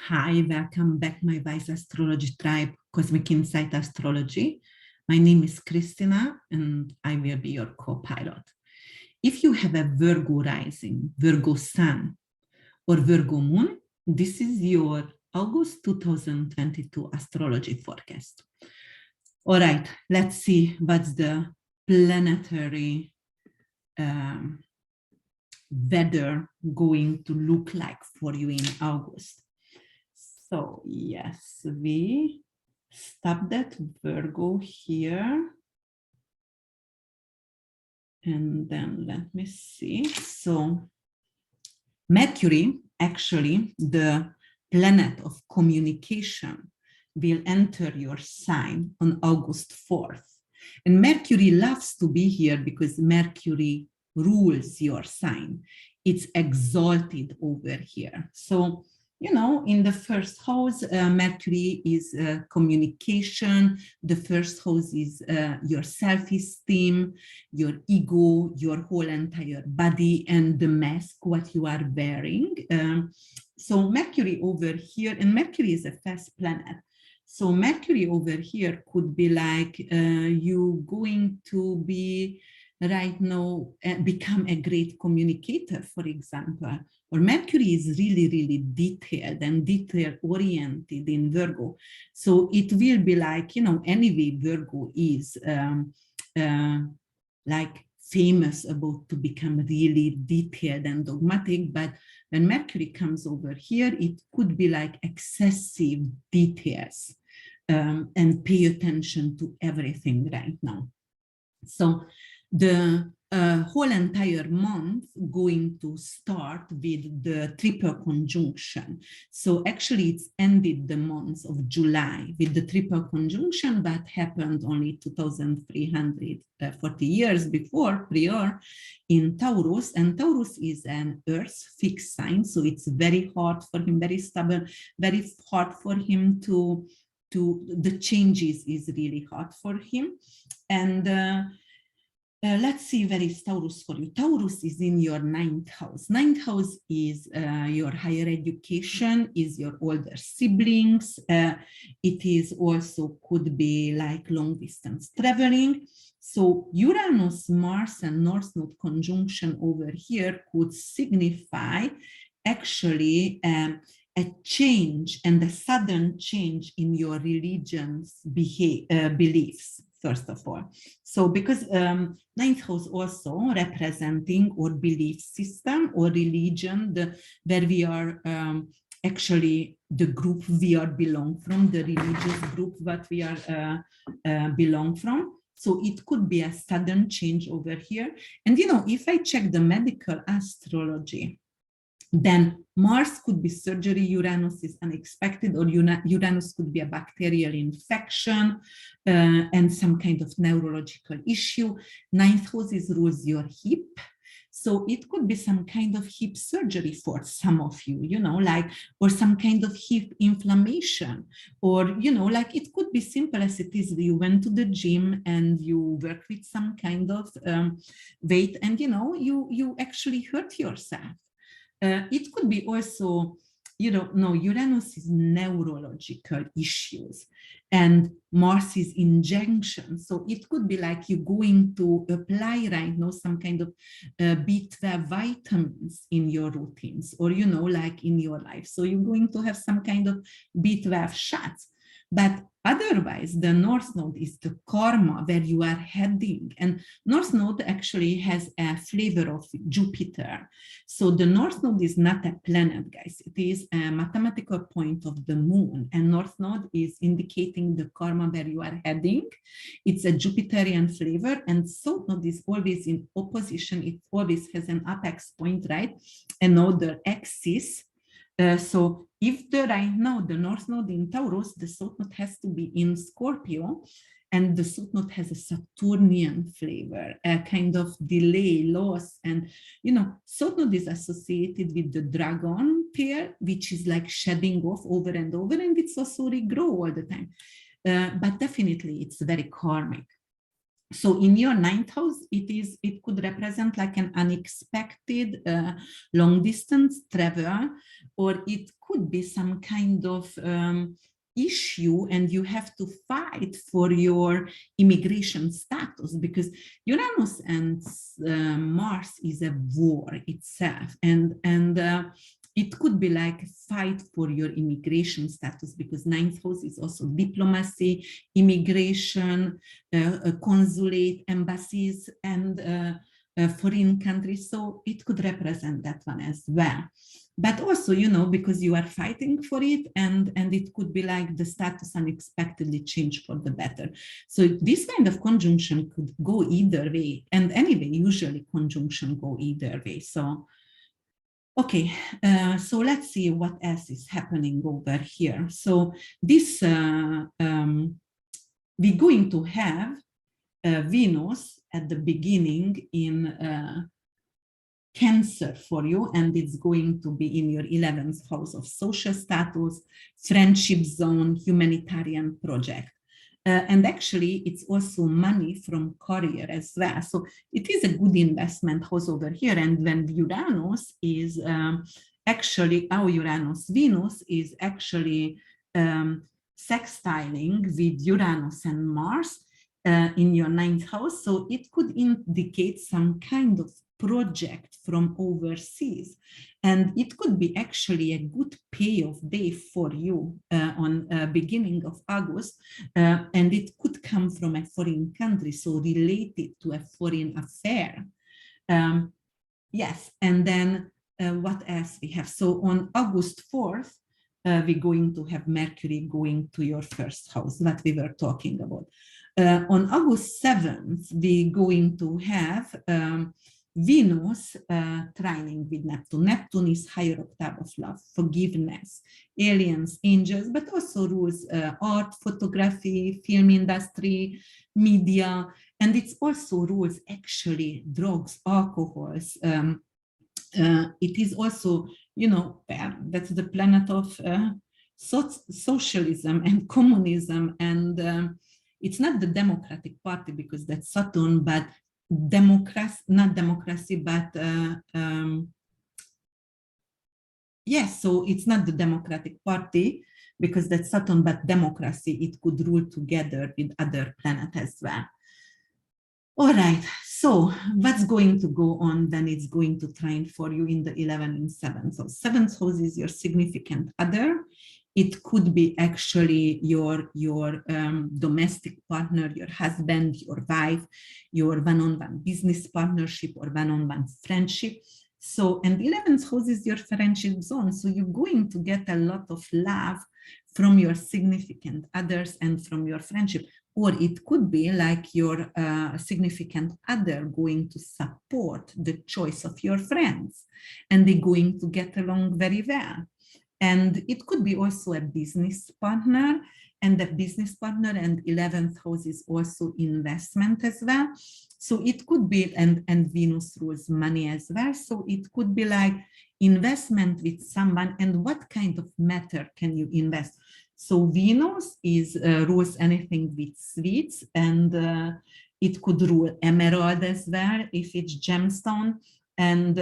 Hi, welcome back, my Wise Astrology Tribe, Cosmic Insight Astrology. My name is Christina, and I will be your co-pilot. If you have a Virgo rising, Virgo sun, or Virgo moon, this is your August 2022 astrology forecast. All right, let's see what's the planetary weather going to look like for you in August. So yes, we stop that Virgo here. And then let me see. So Mercury, actually, the planet of communication, will enter your sign on August 4th. And Mercury loves to be here because Mercury rules your sign. It's exalted over here. So, you know, in the first house, Mercury is communication. The first house is your self-esteem, your ego, your whole entire body, and the mask, what you are wearing. So Mercury over here, and Mercury is a fast planet. So Mercury over here could be like you going to be right now become a great communicator, for example. Or Mercury is really, really detailed and detail-oriented in Virgo. So it will be like, you know, anyway, Virgo is like famous about to become really detailed and dogmatic, but when Mercury comes over here, it could be like excessive details and pay attention to everything right now. So the whole entire month going to start with the triple conjunction. So actually it's ended the month of July with the triple conjunction that happened only 2,340 years before, prior, in Taurus. And Taurus is an earth fixed sign. So it's very hard for him, very stubborn, very hard for him to the changes is really hard for him. And let's see where is Taurus for you. Taurus is in your 9th house. 9th house is your higher education, is your older siblings. It is also could be like long distance traveling. So Uranus, Mars, and North Node conjunction over here could signify actually a change and a sudden change in your religion's beliefs, first of all. So because 9th house also representing our belief system or religion, where we are actually the group we are belong from, the religious group that we are belong from. So it could be a sudden change over here. And, you know, if I check the medical astrology, then Mars could be surgery, Uranus is unexpected, or Uranus could be a bacterial infection and some kind of neurological issue. 9th house rules your hip. So it could be some kind of hip surgery for some of you, you know, like, or some kind of hip inflammation, or, you know, like it could be simple as it is. You went to the gym and you work with some kind of weight and, you know, you actually hurt yourself. It could be also, you know, no, Uranus is neurological issues and Mars is injunction. So it could be like you're going to apply right now some kind of B12 vitamins in your routines or, you know, like in your life. So you're going to have some kind of B12 shots. But otherwise, the North Node is the karma where you are heading. And North Node actually has a flavor of Jupiter. So the North Node is not a planet, guys. It is a mathematical point of the moon. And North Node is indicating the karma where you are heading. It's a Jupiterian flavor. And South Node is always in opposition. It always has an apex point, right? Another axis. So if right now the North Node in Taurus, the South Node has to be in Scorpio, and the South Node has a Saturnian flavor, a kind of delay, loss, and, you know, South Node is associated with the dragon tail, which is like shedding off over and over, and it's also regrow all the time. But definitely it's very karmic. So in your ninth house, it could represent like an unexpected long distance travel, or it could be some kind of issue, and you have to fight for your immigration status, because Uranus and Mars is a war itself, and it could be like a fight for your immigration status, because ninth house is also diplomacy, immigration, consulate, embassies, and foreign countries. So it could represent that one as well. But also, because you are fighting for it, and it could be like the status unexpectedly changed for the better. So this kind of conjunction could go either way. And anyway, usually conjunction go either way. So okay, so let's see what else is happening over here. So this, we're going to have Venus at the beginning in Cancer for you, and it's going to be in your 11th house of social status, friendship zone, humanitarian project. And actually, it's also money from career as well. So it is a good investment house over here. And when Uranus is actually, our Uranus Venus is actually sextiling with Uranus and Mars in your ninth house. So it could indicate some kind of project from overseas, and it could be actually a good payoff day for you on beginning of August, and it could come from a foreign country, so related to a foreign affair. Yes, and then what else we have? So on August 4th, we're going to have Mercury going to your first house that we were talking about. On August 7th, we're going to have Venus trining with Neptune. Neptune is higher octave of love, forgiveness, aliens, angels, but also rules art, photography, film industry, media, and it's also rules actually drugs, alcohols. It is also, that's the planet of socialism and communism, and it's not the Democratic Party because that's Saturn, but democracy, not democracy, but yes, so it's not the Democratic Party because that's Saturn, but democracy, it could rule together with other planets as well. All right, so what's going to go on? Then it's going to trine for you in the 11th and 7th. So 7th house is your significant other. It could be actually your domestic partner, your husband, your wife, your one-on-one business partnership or one-on-one friendship. So, and 11th house is your friendship zone. So you're going to get a lot of love from your significant others and from your friendship. Or it could be like your significant other going to support the choice of your friends, and they're going to get along very well. And it could be also a business partner, and the business partner and 11th house is also investment as well. So it could be, and Venus rules money as well. So it could be like investment with someone, and what kind of matter can you invest? So Venus is rules anything with sweets, and it could rule emerald as well if it's gemstone, and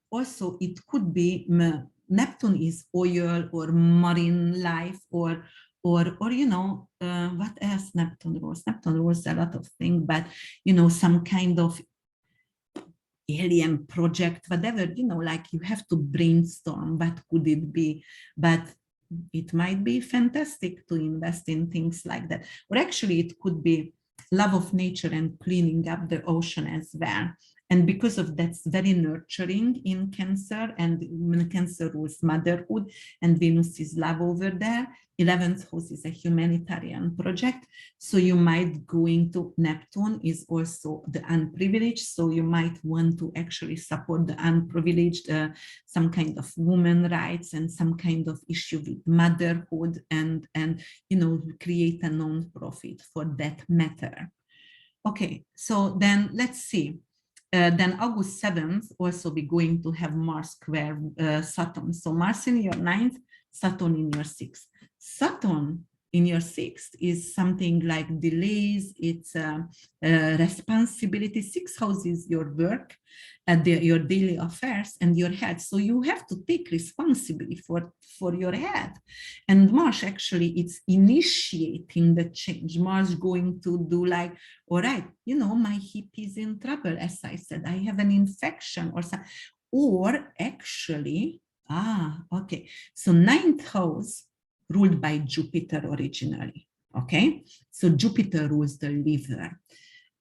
also it could be Neptune is oil or marine life, or what else Neptune rules? Neptune rules a lot of things, but some kind of alien project, whatever, like you have to brainstorm what could it be, but it might be fantastic to invest in things like that. Or actually it could be love of nature and cleaning up the ocean as well. And because of that's very nurturing in Cancer, and Cancer rules motherhood, and Venus is love over there. 11th house is a humanitarian project. So you might go into Neptune is also the unprivileged. So you might want to actually support the unprivileged, some kind of women rights and some kind of issue with motherhood, and create a non-profit for that matter. Okay, so then let's see. Then August 7th, also we're going to have Mars square Saturn. So Mars in your 9th, Saturn in your 6th. Saturn in your sixth is something like delays, it's responsibility. Sixth house is your work, your daily affairs and your head. So you have to take responsibility for your head. And Mars actually, it's initiating the change. Mars going to do like, all right, you know, my hip is in trouble. As I said, I have an infection or something. Or actually, okay. So ninth house ruled by Jupiter originally, okay? So Jupiter rules the liver.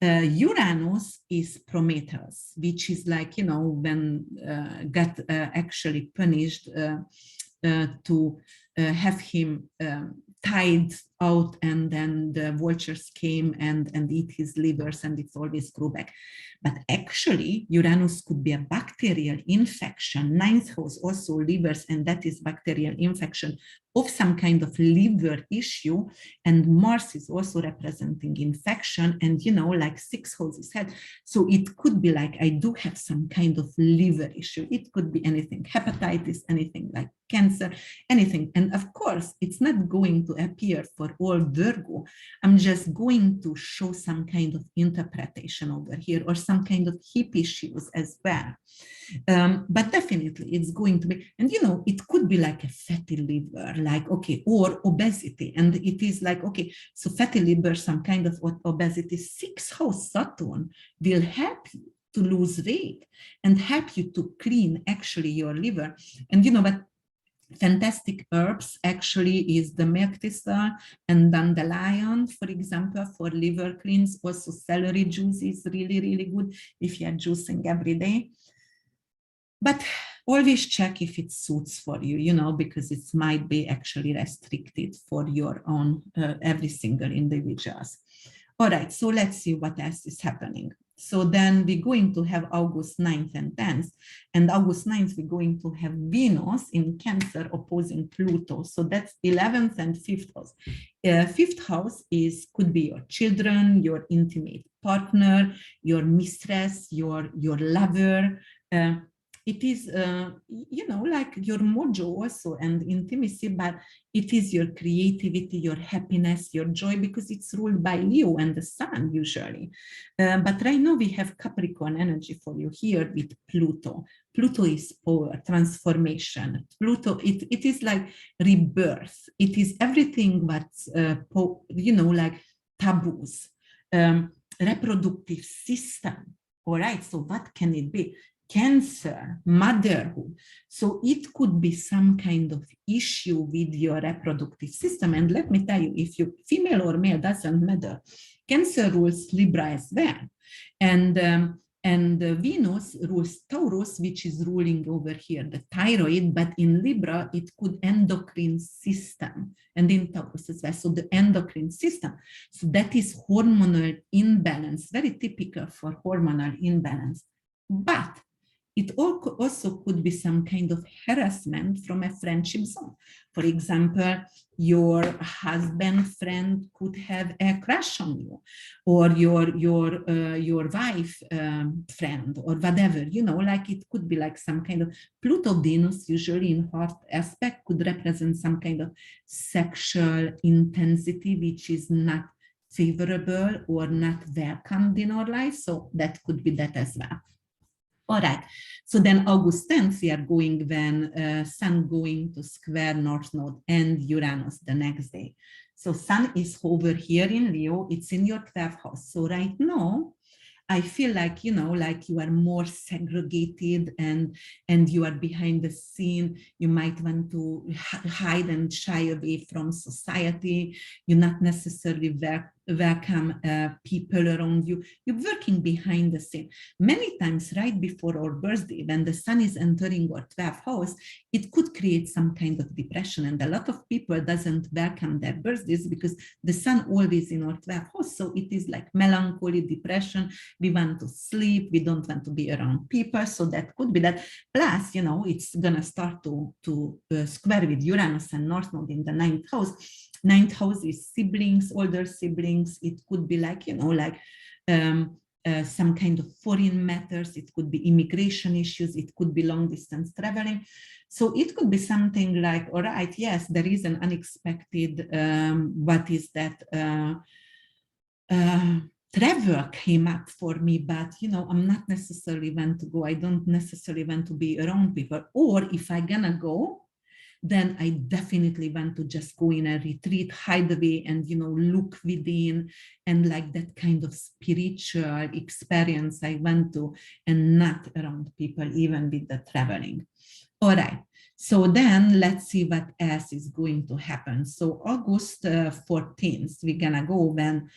Uranus is Prometheus, which is like, you know, when God actually punished to have him tied out, and then the vultures came and eat his livers, and it's always grew back. But actually, Uranus could be a bacterial infection. Ninth house also livers, and that is bacterial infection of some kind of liver issue. And Mars is also representing infection, and you know, like sixth house is head. So it could be like, I do have some kind of liver issue. It could be anything, hepatitis, anything like cancer, anything. And of course, it's not going to appear for all Virgo. I'm just going to show some kind of interpretation over here, or some kind of hip issues as well. But definitely it's going to be, and you know, it could be like a fatty liver, like, okay, or obesity. And it is like, okay, so fatty liver, some kind of obesity. Sixth house Saturn will help you to lose weight and help you to clean actually your liver. And you know, but fantastic herbs actually is the milk thistle and dandelion, for example, for liver cleans. Also celery juice is really, really good if you are juicing every day. But always check if it suits for you, you know, because it might be actually restricted for your own, every single individuals. All right, so let's see what else is happening. So then we're going to have August 9th and 10th. And August 9th, we're going to have Venus in Cancer opposing Pluto. So that's 11th and 5th house. Fifth house could be your children, your intimate partner, your mistress, your lover. It is, you know, like your mojo also and intimacy, but it is your creativity, your happiness, your joy, because it's ruled by Leo and the sun usually. But right now we have Capricorn energy for you here with Pluto. Pluto is power, transformation. Pluto, it is like rebirth. It is everything that's, you know, like taboos, reproductive system. All right, so what can it be? Cancer, motherhood. So it could be some kind of issue with your reproductive system. And let me tell you, if you female or male, doesn't matter. Cancer rules Libra as well. And Venus rules Taurus, which is ruling over here the thyroid, but in Libra, it could endocrine system, and in Taurus as well. So the endocrine system. So that is hormonal imbalance, very typical for hormonal imbalance. But it also could be some kind of harassment from a friendship zone. For example, your husband friend could have a crush on you, or your wife friend, or whatever, you know, like it could be like some kind of Pluto Venus, usually in heart aspect, could represent some kind of sexual intensity, which is not favorable or not welcomed in our life. So that could be that as well. All right, so then August 10th, we are going when Sun going to square North Node and Uranus the next day. So Sun is over here in Leo, it's in your 12th house. So right now, I feel like, you know, like you are more segregated and you are behind the scene. You might want to hide and shy away from society. You're not necessarily welcome people around you. You're working behind the scene. Many times right before our birthday, when the sun is entering our 12th house, it could create some kind of depression. And a lot of people doesn't welcome their birthdays because the sun always in our 12th house. So it is like melancholy, depression. We want to sleep. We don't want to be around people. So that could be that. Plus, you know, it's going to start to square with Uranus and North Node in the 9th house. 9th house is siblings, older siblings. It could be like, you know, like some kind of foreign matters. It could be immigration issues. It could be long distance traveling. So it could be something like, all right, yes, there is an unexpected, what is that? Travel came up for me, but I'm not necessarily want to go. I don't necessarily want to be around people. Or if I'm gonna go, then I definitely want to just go in a retreat, hide away, and look within, and like that kind of spiritual experience I went to, and not around people, even with the traveling. All right. So then let's see what else is going to happen. So August 14th, we're gonna go when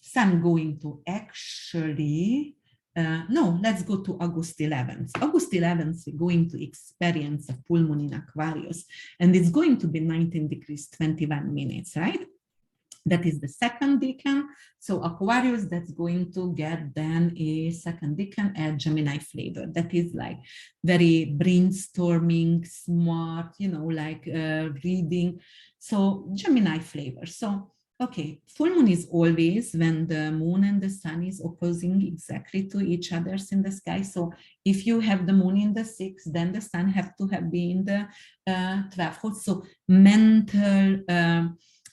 Sun going to actually, no, let's go to August 11th. August 11th, we're going to experience a full moon in Aquarius, and it's going to be 19 degrees, 21 minutes, right? That is the second decan. So Aquarius, that's going to get then a second decan, a Gemini flavor. That is like very brainstorming, smart, like reading. So Gemini flavor. So, okay, full moon is always when the moon and the sun is opposing exactly to each other in the sky. So if you have the moon in the 6th, then the sun have to have been in the 12th house. So mental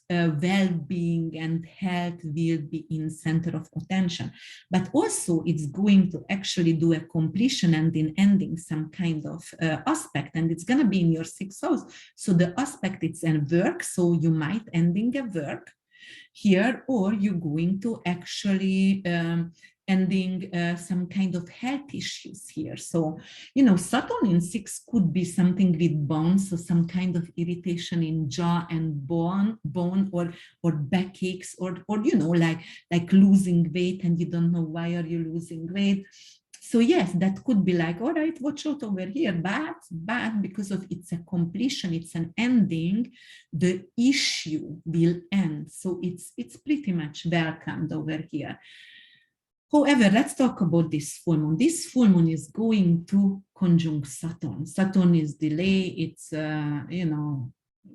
well-being and health will be in center of attention, but also it's going to actually do a completion and in ending some kind of aspect, and it's going to be in your 6th house. So the aspect, it's a work, so you might ending a work here, or you're going to actually ending some kind of health issues here. So, Saturn in 6 could be something with bones, so some kind of irritation in jaw and bone or backaches, or like losing weight and you don't know why are you losing weight. So yes, that could be like, all right, watch out over here, but because of it's a completion, it's an ending, the issue will end. So it's pretty much welcomed over here. However, let's talk about this full moon. This full moon is going to conjunct Saturn. Saturn is delay. It's,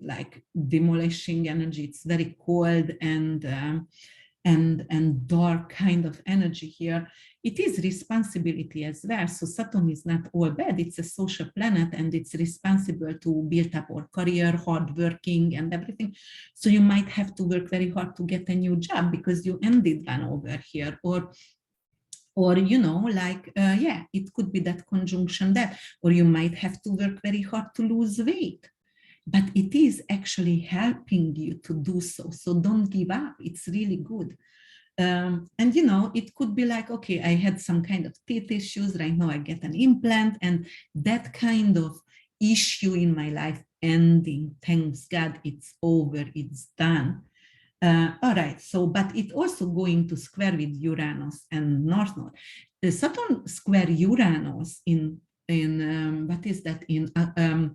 like demolishing energy. It's very cold and dark kind of energy here. It is responsibility as well. So Saturn is not all bad. It's a social planet and it's responsible to build up our career, hardworking and everything. So you might have to work very hard to get a new job because you ended one over here, or it could be that conjunction that, or you might have to work very hard to lose weight, but it is actually helping you to do so. So don't give up. It's really good. And it could be like, okay, I had some kind of teeth issues. Right now I get an implant, and that kind of issue in my life ending. Thanks God, it's over, it's done. All right, so, but it also going to square with Uranus and North Node. The Saturn square Uranus in what is that, in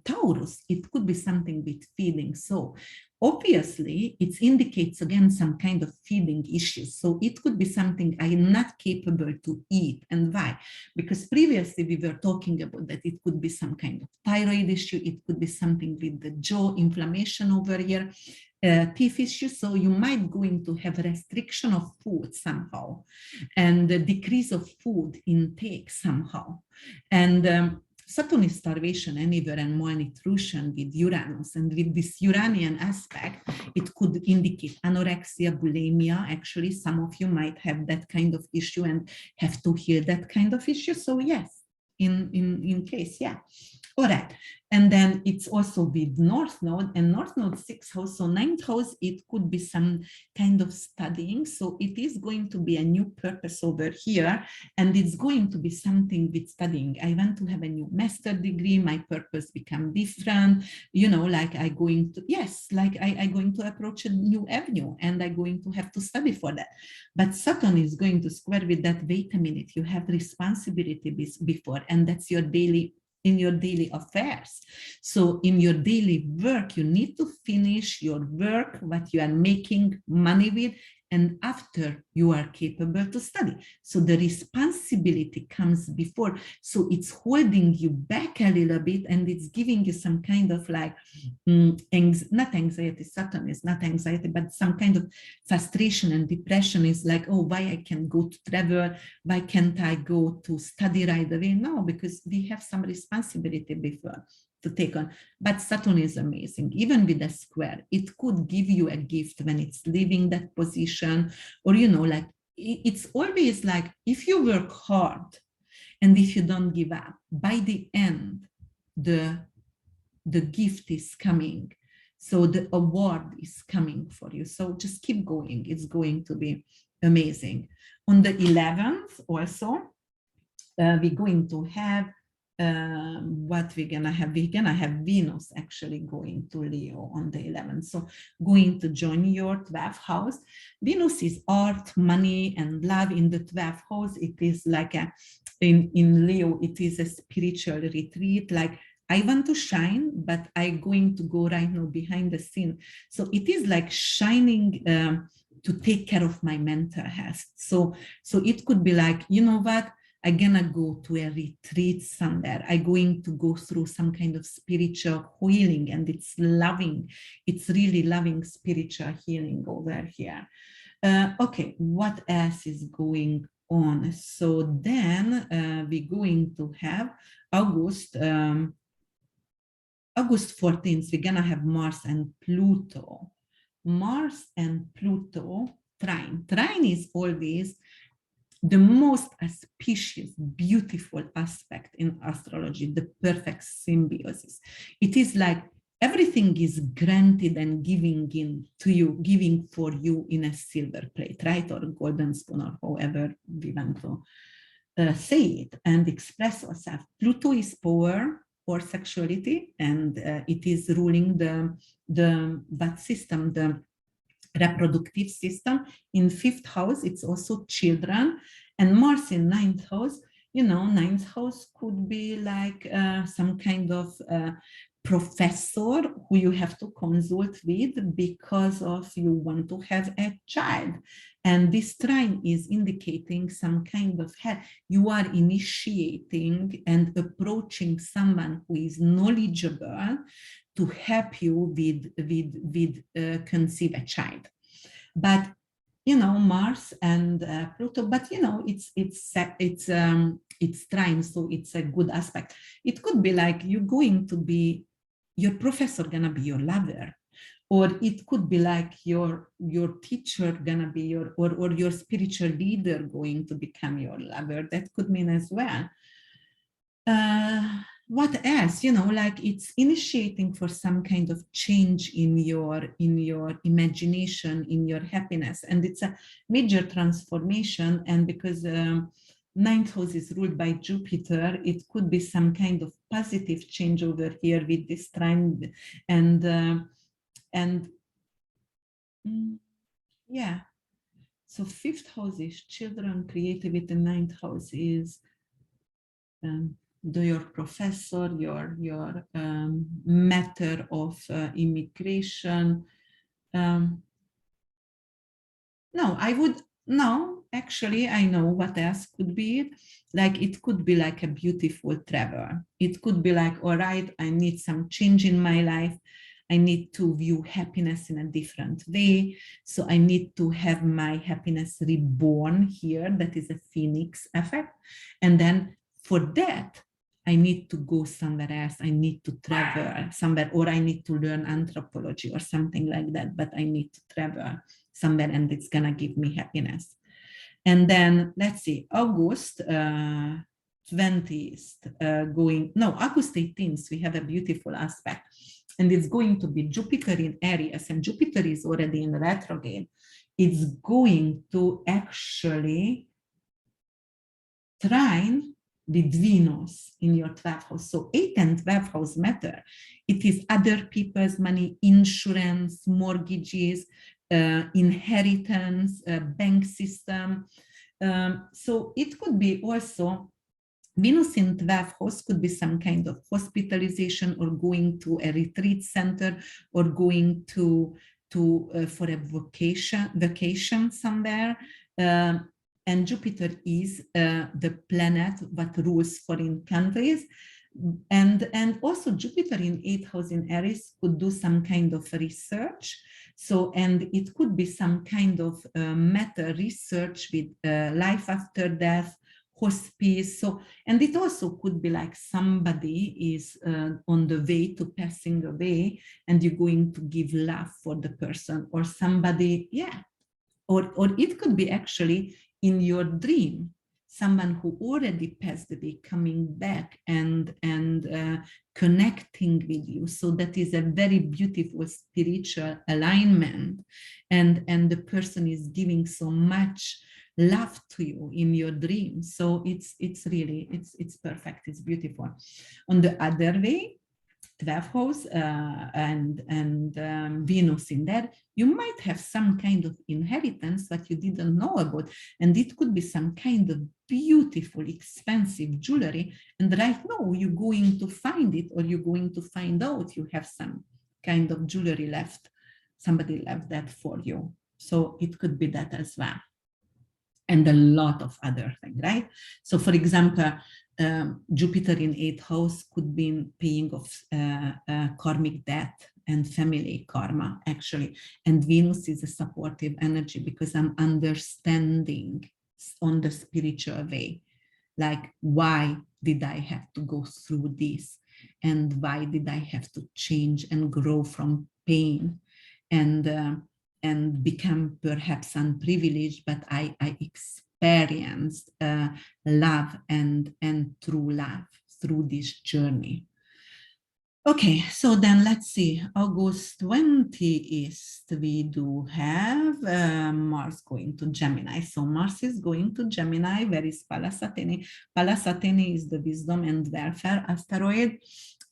Taurus, it could be something with feeding. So obviously it indicates again some kind of feeding issues. So it could be something I'm not capable to eat. And why? Because previously we were talking about that it could be some kind of thyroid issue. It could be something with the jaw inflammation over here, teeth issues. So you might going to have a restriction of food somehow, and a decrease of food intake somehow. And Saturn is starvation anywhere and malnutrition with Uranus. And with this Uranian aspect, it could indicate anorexia, bulimia. Actually, some of you might have that kind of issue and have to heal that kind of issue. So yes, in case, yeah. All right. And then it's also with North Node, and North Node 6th house, so 9th house, it could be some kind of studying. So it is going to be a new purpose over here, and it's going to be something with studying. I want to have a new master degree, my purpose become different, like I going to, yes, like I going to approach a new avenue and I'm going to have to study for that. But Saturn is going to square with that, wait a minute, you have responsibility before, and that's your daily affairs. So in your daily work, you need to finish your work, what you are making money with, and after you are capable to study. So the responsibility comes before. So it's holding you back a little bit, and it's giving you some kind of like, not anxiety, Saturn is not anxiety, but some kind of frustration and depression is like, oh, why I can't go to travel? Why can't I go to study right away? No, because we have some responsibility before to take on. But Saturn is amazing. Even with a square, it could give you a gift when it's leaving that position, or, you know, like it's always like, if you work hard and if you don't give up, by the end, the gift is coming. So the award is coming for you. So just keep going. It's going to be amazing. On the 11th also, we're going to have what we're gonna have. We're gonna have Venus actually going to Leo on the 11th. So going to join your 12th house. Venus is art, money, and love in the 12th house. It is like in Leo, it is a spiritual retreat. Like, I want to shine, but I'm going to go right now behind the scene. So it is like shining to take care of my mental health. So it could be like, you know what? I'm gonna go to a retreat somewhere. I'm going to go through some kind of spiritual healing, and it's loving. It's really loving spiritual healing over here. Okay, what else is going on? So then we're going to have August 14th, we're gonna have Mars and Pluto. Mars and Pluto trine. Trine is always the most auspicious, beautiful aspect in astrology, the perfect symbiosis. It is like everything is granted and giving in to you, giving for you in a silver plate, right? Or a golden spoon, or however we want to say it and express ourselves. Pluto is power or sexuality, and it is ruling that system, the reproductive system. In 5th house, it's also children, and Mars in 9th house. You know, 9th house could be like some kind of professor who you have to consult with because of you want to have a child. And this trine is indicating some kind of help. You are initiating and approaching someone who is knowledgeable to help you with conceive a child. But you know, Mars and Pluto, but you know, it's trine, so it's a good aspect. It could be like you're going to be your professor, gonna be your lover, or it could be like your teacher gonna be your, or your spiritual leader going to become your lover. That could mean as well. What else? You know, like it's initiating for some kind of change in your imagination, in your happiness, and it's a major transformation. And because 9th house is ruled by Jupiter, it could be some kind of positive change over here with this trine, and yeah. So 5th house is children, creativity. 9th house is your professor, your matter of immigration. No, actually, I know what else could be it. Like, it could be like a beautiful travel. It could be like, all right, I need some change in my life. I need to view happiness in a different way. So I need to have my happiness reborn here. That is a phoenix effect. And then for that, I need to go somewhere else. I need to travel somewhere, or I need to learn anthropology or something like that, but I need to travel somewhere, and it's gonna give me happiness. And then let's see, August 20th, August 18th, we have a beautiful aspect, and it's going to be Jupiter in Aries, and Jupiter is already in retrograde. It's going to actually trine with Venus in your 12th house. So 8th and 12th house matter. It is other people's money, insurance, mortgages, inheritance, bank system. So it could be also Venus in 12th house could be some kind of hospitalization, or going to a retreat center, or going to for a vacation somewhere. And Jupiter is the planet that rules foreign countries. And also Jupiter in 8th house in Aries could do some kind of research. So, and it could be some kind of meta research with life after death, hospice. So, and it also could be like somebody is on the way to passing away and you're going to give love for the person, or somebody, yeah. Or it could be actually in your dream, someone who already passed away coming back and connecting with you. So that is a very beautiful spiritual alignment, and the person is giving so much love to you in your dream. So it's really it's perfect. It's beautiful. On the other way, 12th house and Venus in there, you might have some kind of inheritance that you didn't know about. And it could be some kind of beautiful, expensive jewelry. And right now you're going to find it, or you're going to find out you have some kind of jewelry left. Somebody left that for you. So it could be that as well. And a lot of other things, right? So for example, Jupiter in 8th house could be paying off karmic debt and family karma, actually. And Venus is a supportive energy because I'm understanding on the spiritual way, like, why did I have to go through this? And why did I have to change and grow from pain? And become perhaps unprivileged, but I experienced love and true love through this journey. Okay, so then let's see, August 20th, we do have Mars going to Gemini. So Mars is going to Gemini. Where is Pallas Athene? Pallas Athene is the wisdom and welfare asteroid.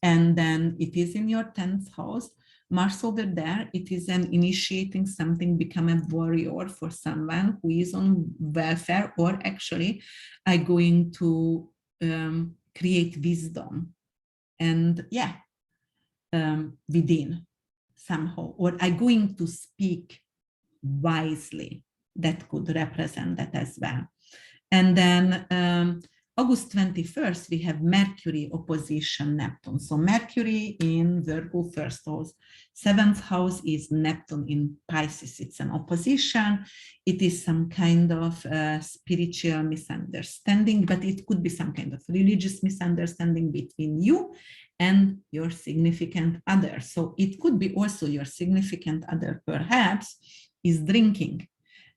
And then it is in your 10th house. Mars over there, it is an initiating something, become a warrior for someone who is on welfare, or actually are going to create wisdom and within somehow, or are going to speak wisely. That could represent that as well. And then August 21st, we have Mercury opposition Neptune. So Mercury in Virgo first house. 7th house is Neptune in Pisces. It's an opposition. It is some kind of spiritual misunderstanding, but it could be some kind of religious misunderstanding between you and your significant other. So it could be also your significant other perhaps is drinking.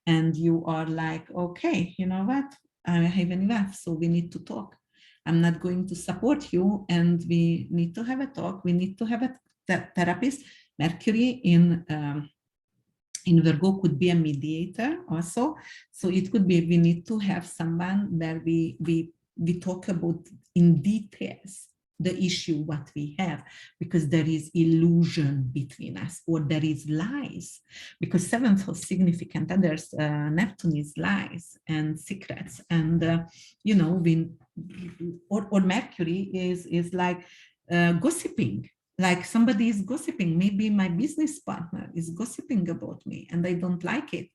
And you are like, okay, you know what? I have enough, so we need to talk. I'm not going to support you, and we need to have a talk. We need to have a therapist. Mercury in Virgo could be a mediator also. So it could be we need to have someone where we talk about in details the issue what we have, because there is illusion between us, or there is lies, because 7th house significant others, Neptune is lies and secrets, and you know, or Mercury is like gossiping, like somebody is gossiping. Maybe my business partner is gossiping about me and I don't like it,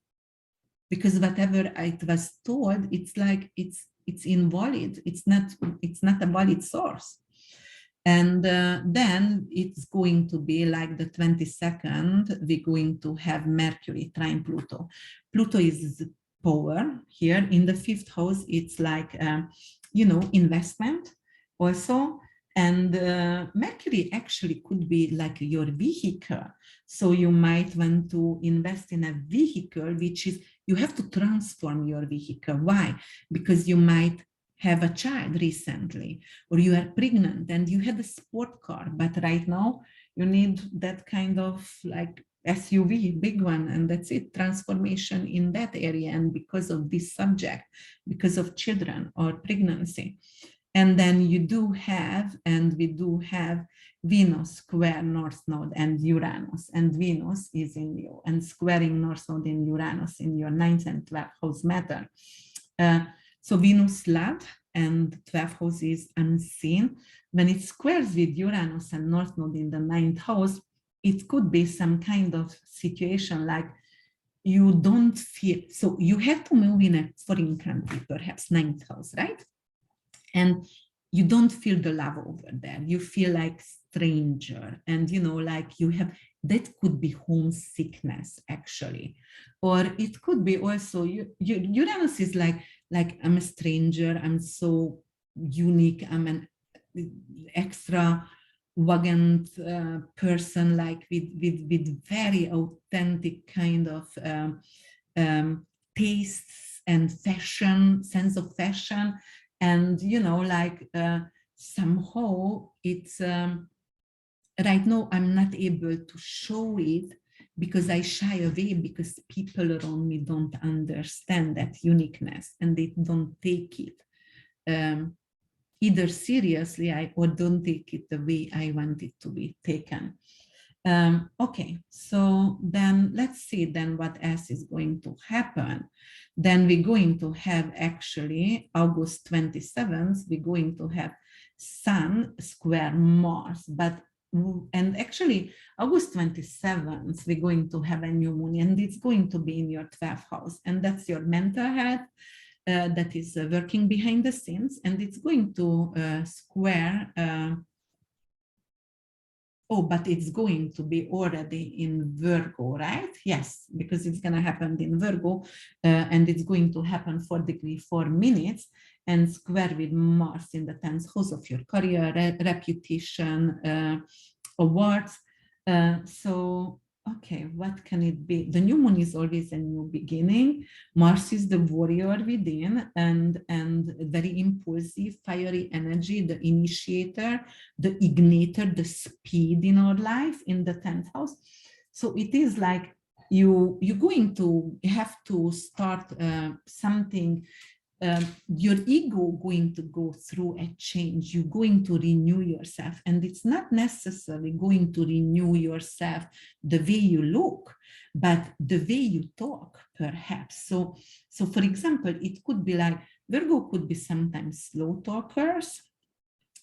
because whatever it was told, it's like it's invalid. It's not a valid source. And then it's going to be like the 22nd, we're going to have Mercury trine Pluto. Pluto is power here in the 5th house. It's like, you know, investment also. And Mercury actually could be like your vehicle. So you might want to invest in a vehicle, which is, you have to transform your vehicle. Why? Because you might have a child recently, or you are pregnant and you had a sport car, but right now you need that kind of like SUV, big one, and that's it, transformation in that area. And because of this subject, because of children or pregnancy. And then you do have, and we do have Venus square North Node and Uranus, and Venus is in you, and squaring North Node in Uranus in your 9th and 12th house matter. So Venus love and 12th house is unseen. When it squares with Uranus and North Node in the 9th house, it could be some kind of situation like you don't feel, so you have to move in a foreign country, perhaps ninth house, right? And you don't feel the love over there. You feel like stranger, and like you have, that could be homesickness actually. Or it could be also Uranus is like I'm a stranger, I'm so unique, I'm an extravagant person, like with very authentic kind of tastes and fashion, sense of fashion. And like somehow it's right now I'm not able to show it because I shy away, because people around me don't understand that uniqueness and they don't take it either seriously or don't take it the way I want it to be taken. Okay, so then let's see then what else is going to happen. Then we're going to have actually August 27th, we're going to have Sun square Mars, and actually August 27th, we're going to have a new moon, and it's going to be in your 12th house, and that's your mental health. That is working behind the scenes, and it's going to square oh, but it's going to be already in Virgo, right? Yes, because it's going to happen in Virgo, and it's going to happen 4 degrees 4 minutes, and square with Mars in the 10th house of your career, reputation, awards. So, okay, what can it be? The new moon is always a new beginning. Mars is the warrior within, and very impulsive, fiery energy, the initiator, the igniter, the speed in our life in the 10th house. So it is like you're going to have to start something. Your ego going to go through a change. You're going to renew yourself, and it's not necessarily going to renew yourself the way you look, but the way you talk, perhaps. So for example, it could be like Virgo could be sometimes slow talkers,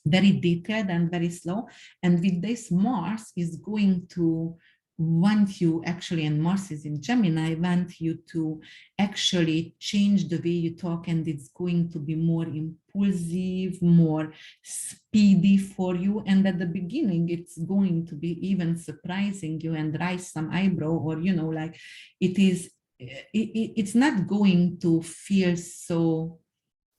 very detailed and very slow. And with this, Mars is going to want you actually, and Mars is in Gemini, want you to actually change the way you talk, and it's going to be more impulsive, more speedy for you. And at the beginning, it's going to be even surprising you and raise some eyebrow, or, like it's not going to feel so,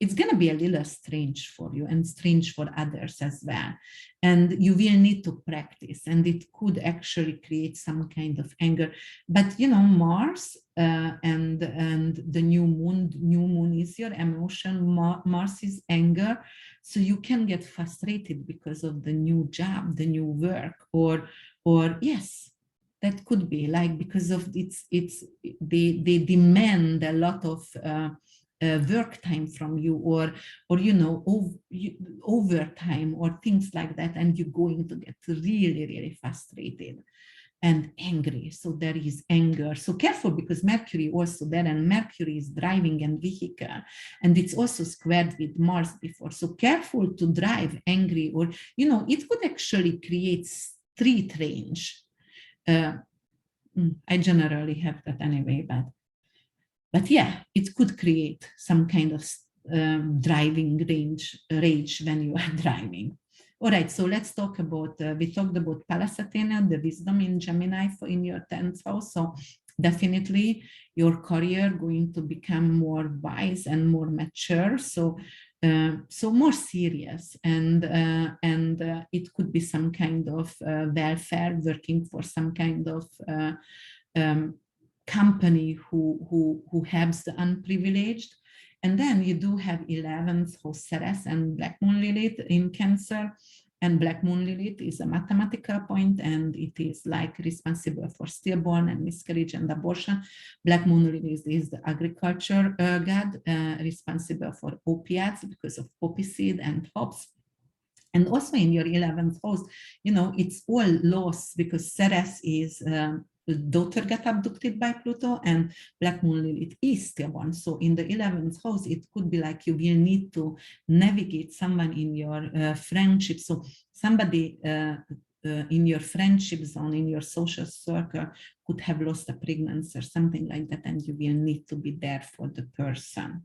it's going to be a little strange for you and strange for others as well. And you will need to practice, and it could actually create some kind of anger. But, Mars and the new moon is your emotion. Mars is anger. So you can get frustrated because of the new job, the new work, or yes, that could be like because of they demand a lot of work time from you, or overtime or things like that, and you're going to get really frustrated and angry. So there is anger. So careful, because Mercury also there, and Mercury is driving and vehicle, and it's also squared with Mars before. So careful to drive angry, or it could actually create street range. I generally have that anyway, but yeah, it could create some kind of driving rage when you are driving. All right, so let's talk about, we talked about Pallas Athena, the wisdom in Gemini in your 10th house. So definitely your career going to become more wise and more mature. So more serious, and it could be some kind of welfare, working for some kind of company who helps the unprivileged. And then you do have 11th house Ceres and Black Moon Lilith in Cancer. And Black Moon Lilith is a mathematical point, and it is like responsible for stillborn and miscarriage and abortion. Black Moon Lilith is the agriculture god, responsible for opiates because of poppy seed and hops. And also in your 11th house, it's all loss, because Ceres is the daughter got abducted by Pluto, and Black Moon Lilith is stillborn. So in the 11th house, it could be like you will need to navigate someone in your friendship. So somebody in your friendship zone, in your social circle, could have lost a pregnancy or something like that, and you will need to be there for the person.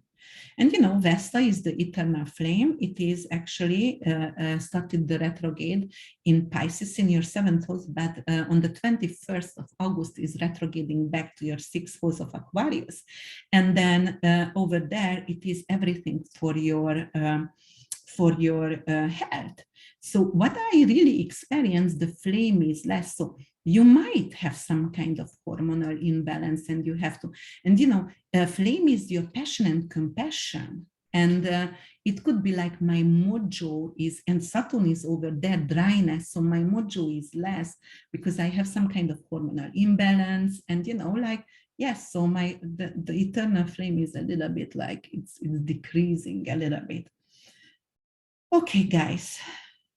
And you know, Vesta is the eternal flame. It is actually started the retrograde in Pisces in your 7th house, but on the 21st of August is retrograding back to your 6th house of Aquarius. And then over there, it is everything for your health. So what I really experienced, the flame is less. So you might have some kind of hormonal imbalance, and you have to, and you know, flame is your passion and compassion. And it could be like my mojo is, and Saturn is over there, dryness. So my mojo is less because I have some kind of hormonal imbalance. And, you know, like, yes, so the eternal flame is a little bit like it's decreasing a little bit. Okay, guys.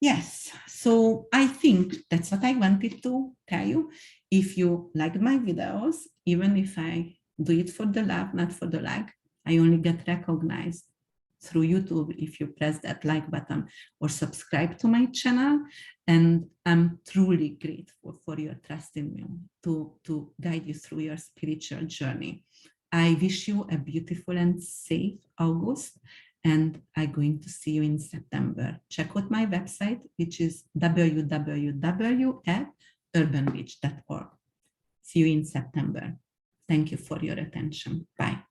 Yes, so I think that's what I wanted to tell you. If you like my videos, even if I do it for the love, not for the like, I only get recognized through YouTube if you press that like button or subscribe to my channel. And I'm truly grateful for your trust in me to guide you through your spiritual journey. I wish you a beautiful and safe August, and I'm going to see you in September. Check out my website, which is www.urbanwitch.org. See you in September. Thank you for your attention. Bye.